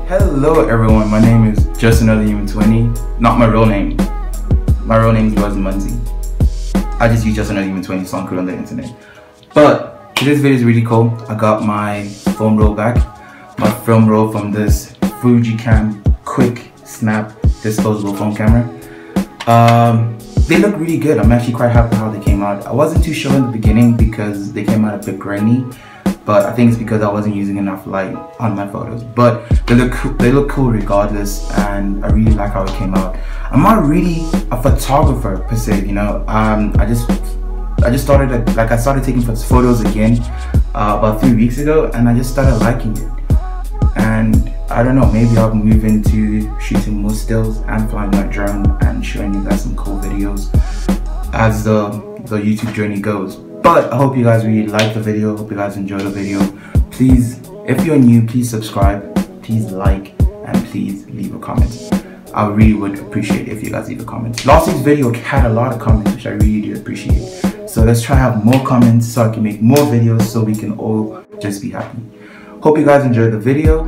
Hello everyone, my name is Just Another Human 20. Not my real name. My real name is Rose Muncie. I just use Just Another Human 20 so I'm cool on the internet. But today's video is really cool. I got my film roll back. My film roll from this FujiFilm quick snap disposable phone camera. They look really good. I'm actually quite happy how they came out. I wasn't too sure in the beginning because they came out a bit grainy, but I think it's because I wasn't using enough light on my photos. But they look cool regardless, and I really like how it came out. I'm not really a photographer per se, you know. I just started I started taking photos again about 3 weeks ago, and I just started liking it. And I don't know, maybe I'll move into shooting more stills and flying my drone and showing you guys some cool videos as the YouTube journey goes. But I hope you guys really like the video. Hope you guys enjoy the video. Please, if you're new, please subscribe, please like, and please leave a comment. I really would appreciate it if you guys leave a comment. Last week's video had a lot of comments, which I really do appreciate. So let's try to have more comments so I can make more videos so we can all just be happy. Hope you guys enjoyed the video.